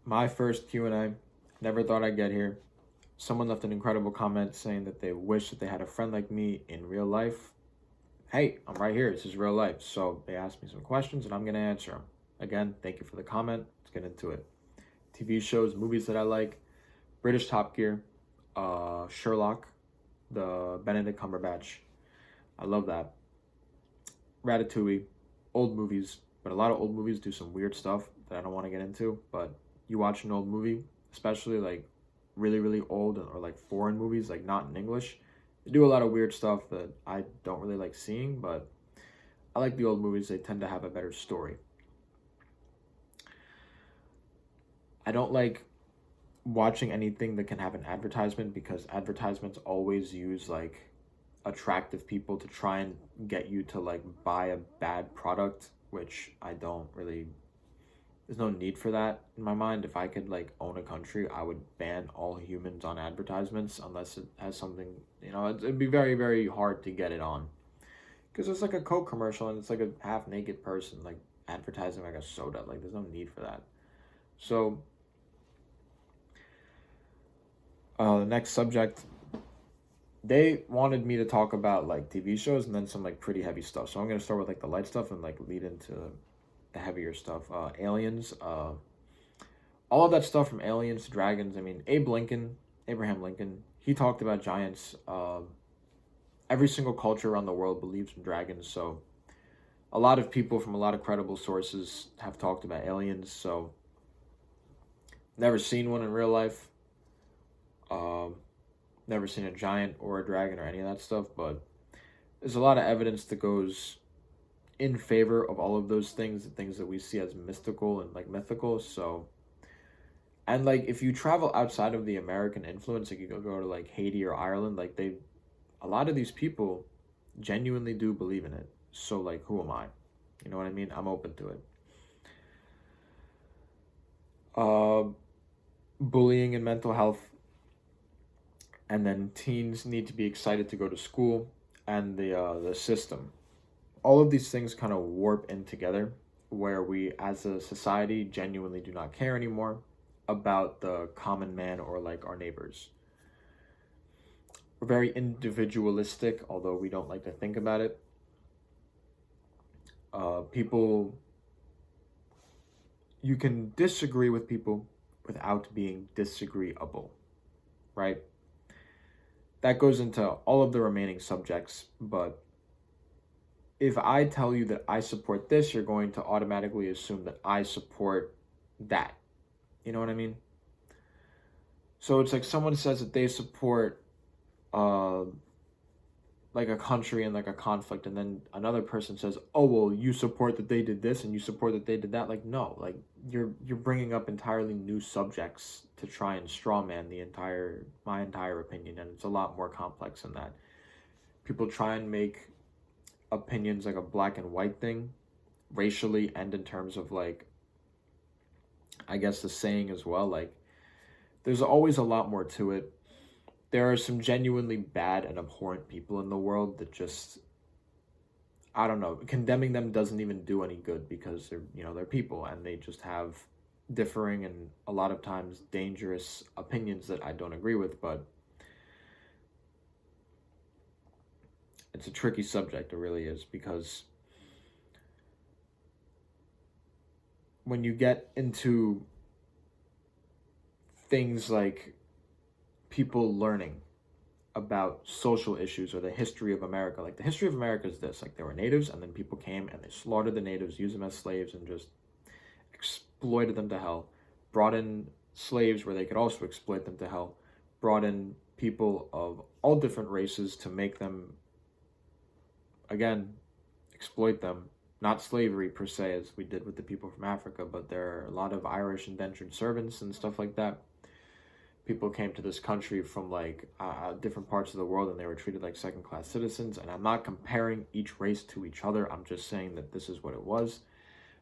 My first Q&A. Never thought I'd get here. Someone left an incredible comment saying that they wish that they had a friend like me in real life. Hey, I'm right here. This is real life. So they asked me some questions and I'm going to answer them. Again, thank you for the comment. Let's get into it. TV shows, movies that I like. British Top Gear, Sherlock, the Benedict Cumberbatch. I love that. Ratatouille, old movies, but a lot of old movies do some weird stuff that I don't want to get into. But you watch an old movie, especially like really, really old or like foreign movies, like not in English, they do a lot of weird stuff that I don't really like seeing, but I like the old movies. They tend to have a better story. I don't like watching anything that can have an advertisement because advertisements always use like attractive people to try and get you to like buy a bad product, which I don't really, there's no need for that in my mind. If I could like own a country, I would ban all humans on advertisements unless it has something, it'd be very, very hard to get it on. Because it's like a Coke commercial and it's like a half naked person like advertising like a soda. Like there's no need for that. So, the next subject, they wanted me to talk about like TV shows and then some like pretty heavy stuff. So I'm gonna start with like the light stuff and like lead into the heavier stuff. Aliens, all of that stuff from Aliens to Dragons. I mean, Abraham Lincoln, he talked about giants. Every single culture around the world believes in dragons. So a lot of people from a lot of credible sources have talked about aliens. So never seen one in real life. Never seen a giant or a dragon or any of that stuff, but there's a lot of evidence that goes in favor of all of those things, the things that we see as mystical and like mythical. So, and like if you travel outside of the American influence, like you go to like Haiti or Ireland, like a lot of these people genuinely do believe in it. So like, who am I? You know what I mean? I'm open to it. Uh, Bullying and mental health, and then teens need to be excited to go to school, and the system. All of these things kind of warp in together, where we as a society genuinely do not care anymore about the common man or like our neighbors. We're very individualistic, although we don't like to think about it. People, you can disagree with people without being disagreeable, right? That goes into all of the remaining subjects, but if I tell you that I support this, you're going to automatically assume that I support that. You know what I mean? So it's like someone says that they support uh like a country and like a conflict, and then another person says, oh well, you support that they did this and you support that they did that. Like no, like you're bringing up entirely new subjects to try and strawman my entire opinion, and it's a lot more complex than that. People try and make opinions like a black and white thing, racially and in terms of like, I guess the saying as well, like there's always a lot more to it. There are some genuinely bad and abhorrent people in the world that just, I don't know, condemning them doesn't even do any good because they're people and they just have differing and a lot of times dangerous opinions that I don't agree with, but it's a tricky subject, it really is, because when you get into things like people learning about social issues or the history of America. Like the history of America is this: like there were natives, and then people came and they slaughtered the natives, used them as slaves, and just exploited them to hell. Brought in slaves where they could also exploit them to hell. Brought in people of all different races to make them, again, exploit them. Not slavery per se, as we did with the people from Africa, but there are a lot of Irish indentured servants and stuff like that. People came to this country from like different parts of the world and they were treated like second-class citizens. And I'm not comparing each race to each other. I'm just saying that this is what it was.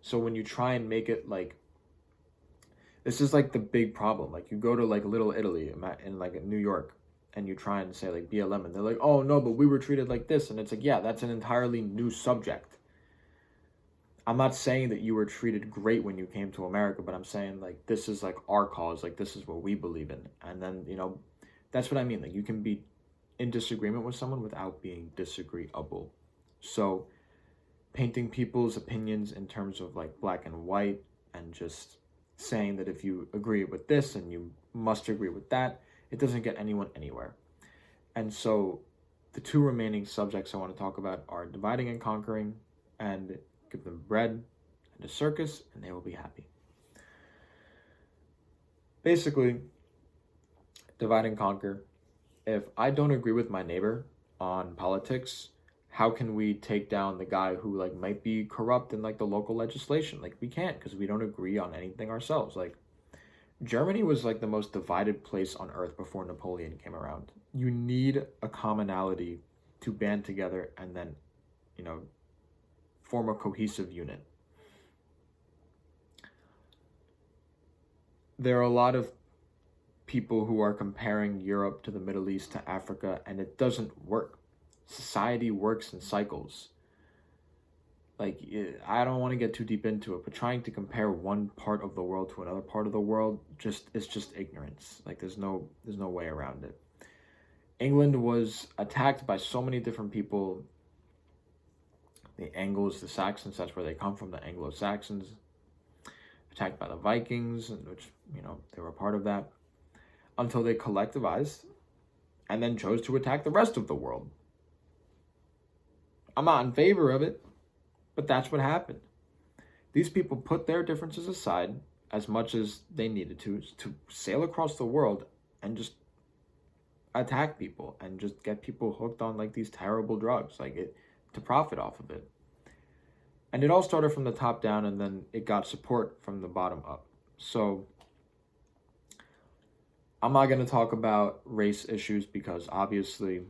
So when you try and make it like, this is like the big problem. Like you go to like Little Italy in like New York and you try and say like BLM and they're like, oh no, but we were treated like this. And it's like, yeah, that's an entirely new subject. I'm not saying that you were treated great when you came to America, but I'm saying like this is like our cause, like this is what we believe in. And then, that's what I mean. Like you can be in disagreement with someone without being disagreeable. So painting people's opinions in terms of like black and white and just saying that if you agree with this and you must agree with that, it doesn't get anyone anywhere. And so the two remaining subjects I want to talk about are dividing and conquering, and give them bread and a circus and they will be happy. Basically, divide and conquer. If I don't agree with my neighbor on politics, how can we take down the guy who like might be corrupt in like the local legislation? Like we can't, because we don't agree on anything ourselves. Like Germany was like the most divided place on earth before Napoleon came around. You need a commonality to band together and then, form a cohesive unit. There are a lot of people who are comparing Europe to the Middle East to Africa, and it doesn't work. Society works in cycles. Like, I don't want to get too deep into it, but trying to compare one part of the world to another part of the world it's just ignorance. Like there's no way around it. England was attacked by so many different people. The Angles, the Saxons, that's where they come from, the Anglo-Saxons. Attacked by the Vikings, which, they were a part of that, until they collectivized and then chose to attack the rest of the world. I'm not in favor of it, but that's what happened. These people put their differences aside as much as they needed to sail across the world and just attack people and just get people hooked on like these terrible drugs, to profit off of it. And it all started from the top down, and then it got support from the bottom up. So I'm not going to talk about race issues because obviously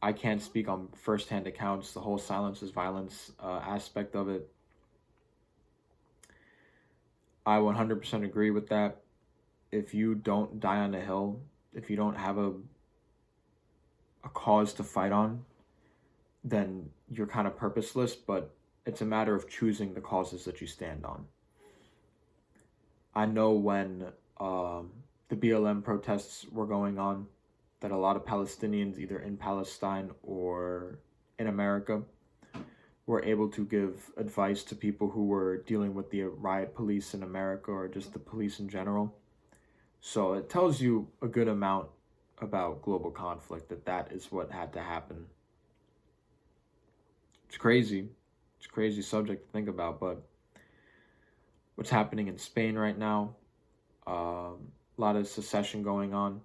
I can't speak on firsthand accounts, the whole silence is violence aspect of it. I 100% agree with that. If you don't die on a hill, if you don't have a cause to fight on, then you're kind of purposeless, but it's a matter of choosing the causes that you stand on. I know when the BLM protests were going on, that a lot of Palestinians, either in Palestine or in America, were able to give advice to people who were dealing with the riot police in America or just the police in general. So it tells you a good amount about global conflict, that is what had to happen. It's crazy. It's a crazy subject to think about, but what's happening in Spain right now, a lot of secession going on.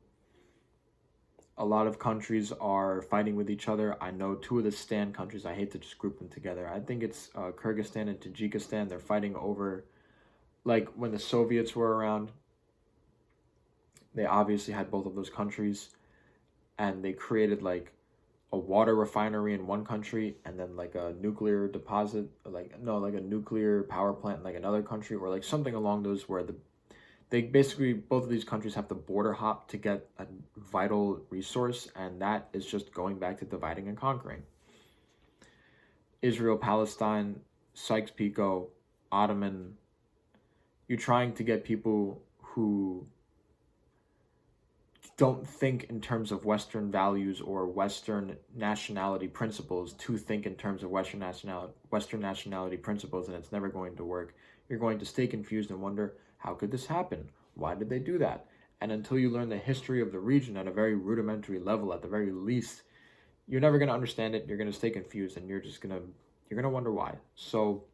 A lot of countries are fighting with each other. I know two of the Stan countries, I hate to just group them together. I think it's Kyrgyzstan and Tajikistan. They're fighting over, like when the Soviets were around, they obviously had both of those countries, and they created like a water refinery in one country and then like a nuclear deposit, like a nuclear power plant in like another country, or like something along those, where they basically, both of these countries have to border hop to get a vital resource, and that is just going back to dividing and conquering. Israel, Palestine, Sykes-Picot, Ottoman, you're trying to get people who don't think in terms of Western values or Western nationality principles to think in terms of Western nationality principles, and it's never going to work. You're going to stay confused and wonder, how could this happen? Why did they do that? And until you learn the history of the region at a very rudimentary level, at the very least, you're never going to understand it. You're going to stay confused, and you're going to wonder why. So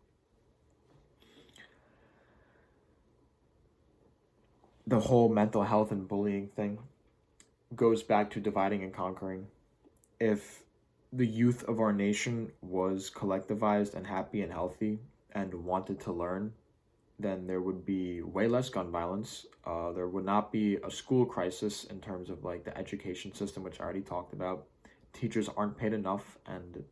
the whole mental health and bullying thing goes back to dividing and conquering. If the youth of our nation was collectivized and happy and healthy and wanted to learn, then there would be way less gun violence. There would not be a school crisis in terms of like the education system, which I already talked about. Teachers aren't paid enough, and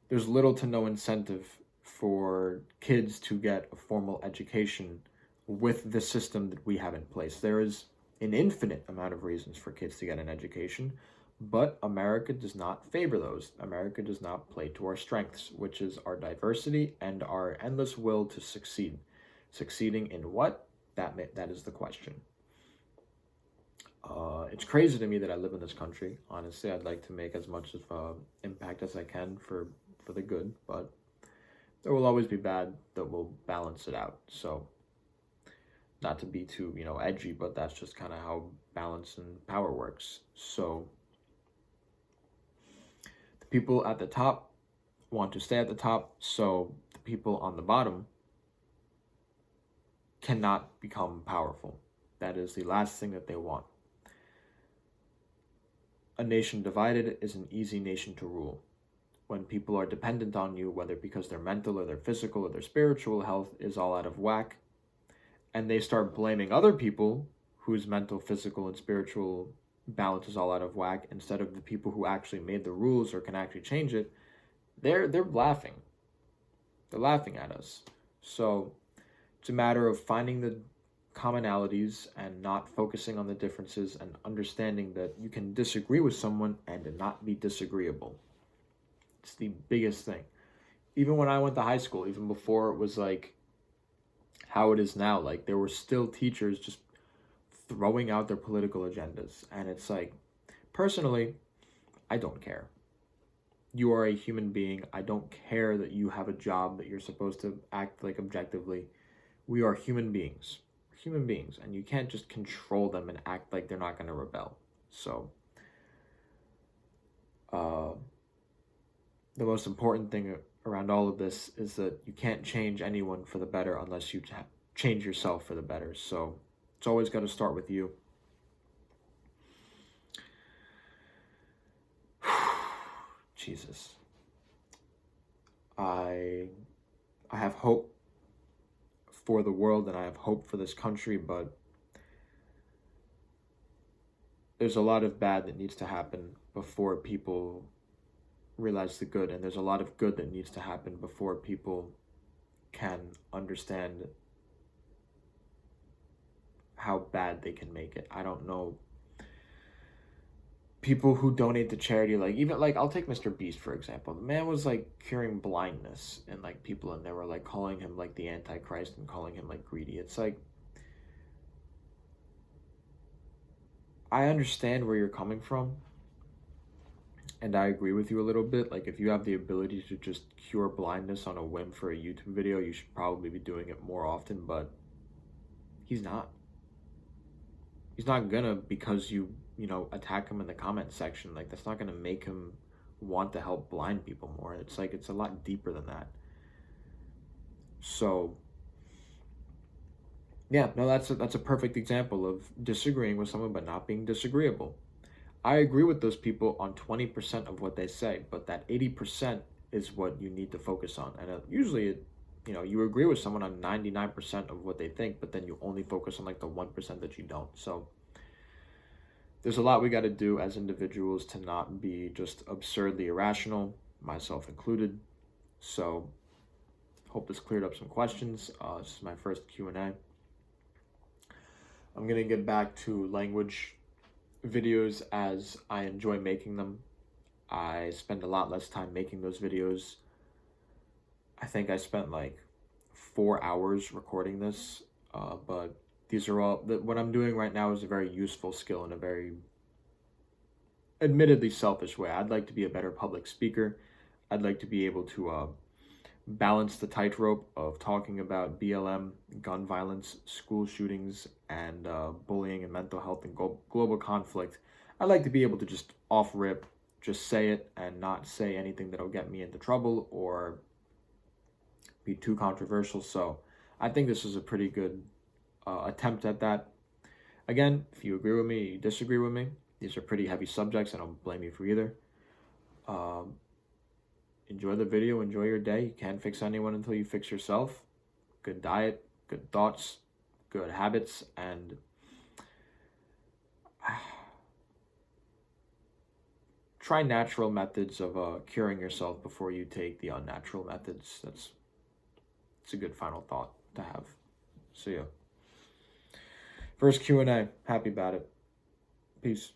there's little to no incentive for kids to get a formal education with the system that we have in place. There is an infinite amount of reasons for kids to get an education, But America does not favor those. America does not play to our strengths, which is our diversity and our endless will to succeed. Succeeding in what? That is the question. It's crazy to me that I live in this country. Honestly, I'd like to make as much of impact as I can for the good, but there will always be bad that will balance it out. So, not to be too edgy, but that's just kind of how balance and power works. So, the people at the top want to stay at the top, so the people on the bottom cannot become powerful. That is the last thing that they want. A nation divided is an easy nation to rule. When people are dependent on you, whether because their mental or their physical or their spiritual health is all out of whack, and they start blaming other people whose mental, physical, and spiritual balance is all out of whack instead of the people who actually made the rules or can actually change it, they're laughing. They're laughing at us. So it's a matter of finding the commonalities and not focusing on the differences and understanding that you can disagree with someone and not be disagreeable. It's the biggest thing. Even when I went to high school, even before it was like how it is now, like there were still teachers just throwing out their political agendas. And it's like, personally, I don't care. You are a human being. I don't care that you have a job that you're supposed to act like objectively. We are human beings. And you can't just control them and act like they're not going to rebel. So the most important thing around all of this is that you can't change anyone for the better unless you change yourself for the better. So it's always got to start with you. Jesus. I have hope for the world and I have hope for this country, but there's a lot of bad that needs to happen before people realize the good, and there's a lot of good that needs to happen before people can understand how bad they can make it. I don't know. People who donate to charity, like even like I'll take Mr. Beast for example. The man was like curing blindness, and like people in there were like calling him like the Antichrist and calling him like greedy. It's like, I understand where you're coming from, and I agree with you a little bit. Like if you have the ability to just cure blindness on a whim for a YouTube video, you should probably be doing it more often, but he's not. He's not gonna, because you attack him in the comment section. Like that's not gonna make him want to help blind people more. It's like, it's a lot deeper than that. So yeah, no, that's a perfect example of disagreeing with someone but not being disagreeable. I agree with those people on 20% of what they say, but that 80% is what you need to focus on. And usually you agree with someone on 99% of what they think, but then you only focus on like the 1% that you don't. So there's a lot we got to do as individuals to not be just absurdly irrational, myself included. So hope this cleared up some questions. This is my first Q&A. I'm going to get back to language videos as I enjoy making them. I spend a lot less time making those videos. I think I spent like 4 hours recording this, but these are all, what I'm doing right now is a very useful skill in a very admittedly selfish way. I'd like to be a better public speaker. I'd like to be able to balance the tightrope of talking about BLM, gun violence, school shootings, and bullying and mental health and global conflict. I'd like to be able to just off rip, just say it and not say anything that'll get me into trouble or be too controversial. So I think this is a pretty good attempt at that. Again, if you agree with me, you disagree with me, these are pretty heavy subjects. I don't blame you for either. Enjoy the video, enjoy your day. You can't fix anyone until you fix yourself. Good diet, good thoughts, good habits, and try natural methods of curing yourself before you take the unnatural methods. It's a good final thought to have. See ya. First Q&A. Happy about it. Peace.